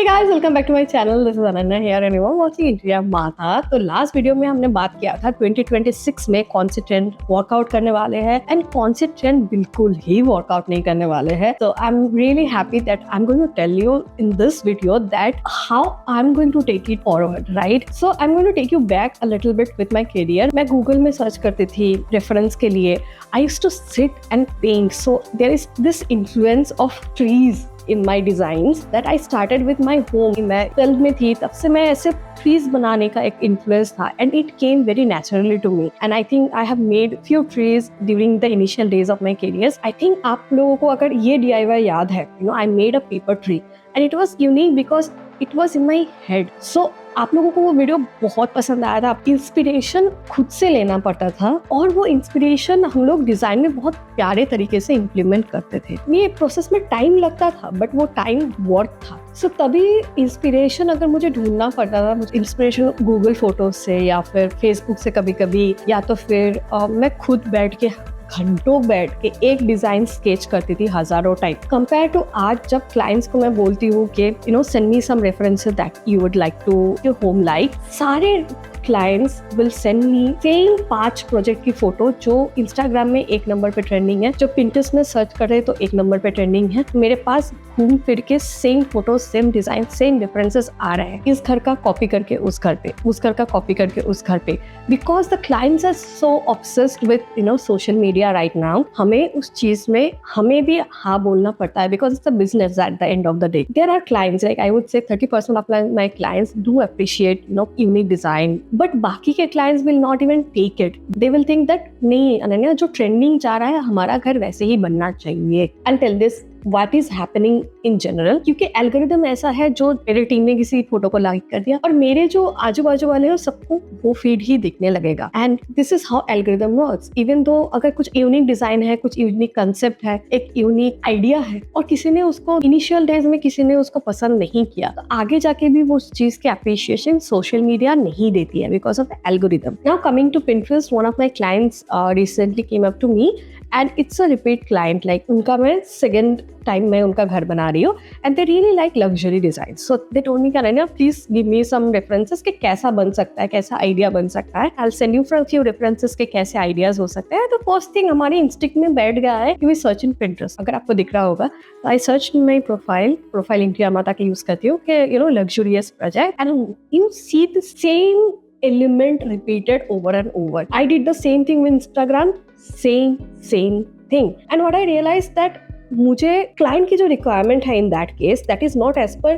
Hey guys, welcome back to my channel. This is Ananya here and you are watching India Mata. तो last video में हमने बात किया था 2026 में कौन से ट्रेंड वर्कआउट करने वाले हैं एंड कौन से ट्रेंड बिल्कुल ही वर्कआउट नहीं करने वाले हैं. So I'm really happy that I'm going to tell you in this video that how I'm going to take it forward, right? So I'm going to take you back a little bit with my career. मैं Google में search करती थी reference के लिए. I used to sit and paint. So there is this influence of trees in my designs that I started with my home. मैं 12th में थी तब से मैं ऐसे trees बनाने का एक influence था and it came very naturally to me and I think I have made few trees during the initial days of my careers. I think आप लोगों को अगर ये DIY याद है, I made a paper tree and it was unique because it was in my head. So आप लोगों को वो वीडियो बहुत पसंद आया था. इंस्पिरेशन खुद से लेना पड़ता था और वो इंस्पिरेशन हम लोग डिजाइन में बहुत प्यारे तरीके से इम्प्लीमेंट करते थे. ये प्रोसेस में टाइम लगता था बट वो टाइम वर्थ था. सो तभी इंस्पिरेशन अगर मुझे ढूंढना पड़ता था, मुझे इंस्पिरेशन गूगल फोटोज से या फिर फेसबुक से कभी कभी, या तो फिर मैं खुद बैठ के घंटों बैठ के एक डिजाइन स्केच करती थी हजारों टाइप. कंपेयर टू आज जब क्लाइंट्स को मैं बोलती हूँ कि send me some references that you would like to your home like, सारे clients will send me same 5 project की फोटो जो इंस्टाग्राम में 1 नंबर पे ट्रेंडिंग है, जो पिंटरेस्ट में सर्च कर रहे तो 1 नंबर पे ट्रेंडिंग है. मेरे पास घूम फिर के same photo, same design, same references आ रहे हैं. इस घर का कॉपी करके उस घर पे, उस घर का कॉपी करके उस घर पे, because the clients are so obsessed with social media right now. हमें उस चीज में हमें भी हाँ बोलना पड़ता है because it's a business at the end of the day. There are clients like I would say 30% of my clients do appreciate unique design, but बाकी के clients will not even take it. They will think that नहीं अनन्या, जो trending जा रहा है हमारा घर वैसे ही बनना चाहिए. And tell this what is happening in general, क्योंकि एल्गोरिदम ऐसा है जो मेरे टीम ने किसी फोटो को लाइक कर दिया और मेरे जो आजू बाजू वाले हैं सबको वो फीड ही दिखने लगेगा. And this is how algorithm works. Even though अगर कुछ यूनिक डिजाइन है, कुछ यूनिक कंसेप्ट है, एक यूनिक आइडिया है और किसी ने उसको इनिशियल डेज में किसी ने उसको पसंद नहीं किया, तो आगे जाके भी वो उस चीज की अप्रिशिएशन सोशल मीडिया नहीं देती है because of algorithm. Now coming to Pinterest, one of my clients recently came up to me and it's a repeat client. like उनका मैं सेकेंड टाइम मैं उनका घर बना रही हूँ and they really like luxury design. So they told me Ananya, please give me some references कि कैसा बन सकता है, कैसा आइडिया बन सकता है. I'll send you for a few references के कैसे आइडियाज हो सकते हैं. तो फर्स्ट थिंग हमारी इंस्टिंक्ट में बैठ गया है कि we search in Pinterest. अगर आपको दिख रहा होगा तो I searched in my profile India माता की यूज करती हूँ कि luxurious project and you see the same element repeated over and over. I did the same thing with Instagram, same thing. And what I realized that मुझे client की जो requirement है in that case that is not as per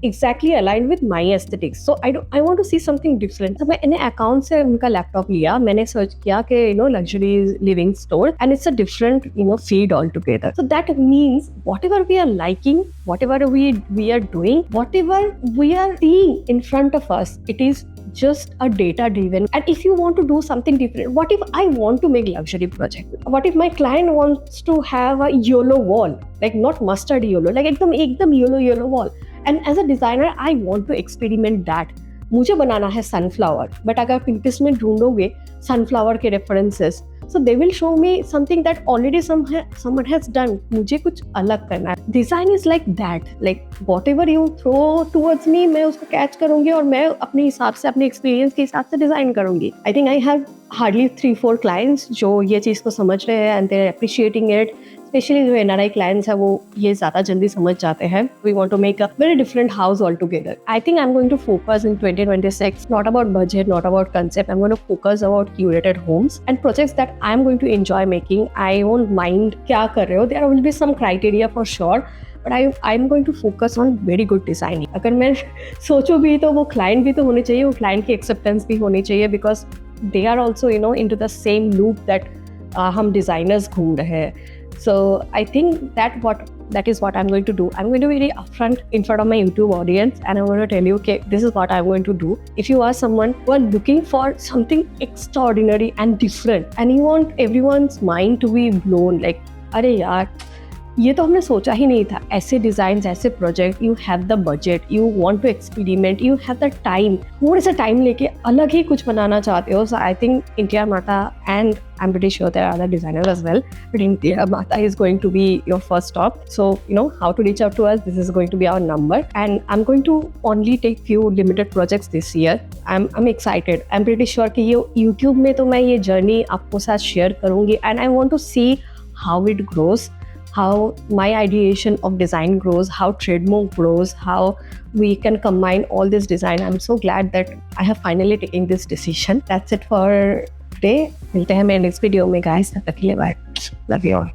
exactly aligned with my aesthetics. So I want to see something different. तो मैंने account से उनका laptop लिया, मैंने सर्च किया कि luxury living store and it's a different feed altogether. So that means whatever we are liking, whatever we are doing, whatever we are seeing in front of us, it is just a data driven. And if you want to do something different, what if I want to make luxury project, what if my client wants to have a YOLO wall, like not mustard YOLO, like एकदम YOLO wall, and as a designer I want to experiment that. मुझे बनाना है sunflower, but अगर Pinterest में ढूंढोगे sunflower के references, so they will show me something that already someone has done. मुझे कुछ अलग करना है. Design is like that, like whatever you throw towards me, मैं उसको कैच करूंगी और मैं अपने हिसाब से, अपने एक्सपीरियंस के हिसाब से डिजाइन करूंगी. I think I have hardly 3-4 clients जो ये चीज को समझ रहे हैं and they're appreciating it. Specially जो NRI क्लाइंट्स है वो ये ज्यादा जल्दी समझ जाते हैं. We want to make a very different house altogether. I think I am going to focus in 2026 not about budget, not about concept. I am going to focus about curated homes and projects that I am going to enjoy making. I won't mind क्या कर रहे हो, there will be some criteria for sure, but I am going to focus on very good designing. अगर मैं सोचूं भी तो वो क्लाइंट भी तो होने चाहिए, वो क्लाइंट की एक्सेप्टेंस भी होनी चाहिए because they are also into the same loop that हम डिजाइनर्स घूम रहे हैं. So I think that is what I'm going to do. I'm going to be very upfront in front of my YouTube audience and I'm going to tell you, okay, this is what I'm going to do. If you are someone who are looking for something extraordinary and different and you want everyone's mind to be blown, like, अरे यार ये तो हमने सोचा ही नहीं था, ऐसे design, ऐसे project, you have the budget, you want to experiment, you have the time, थोड़े सा टाइम लेके अलग ही कुछ बनाना चाहते हो. सो आई थिंक इंडिया माता, and I'm pretty sure there are other designers as well, but India Mata is going to be your first stop. So, you know, how to reach out to us, this is going to be our number, and I'm going to only take few limited projects this year. I'm excited. I'm pretty sure कि ये YouTube में तो मैं ये journey आपको साथ share करूँगी, and I want to see how it grows, how my ideation of design grows, how Trademark grows, how we can combine all this design. I'm so glad that I have finally taken this decision. That's it for today. मिलते हैं मेरे next video में guys, तब तक के लिए bye. Love you all.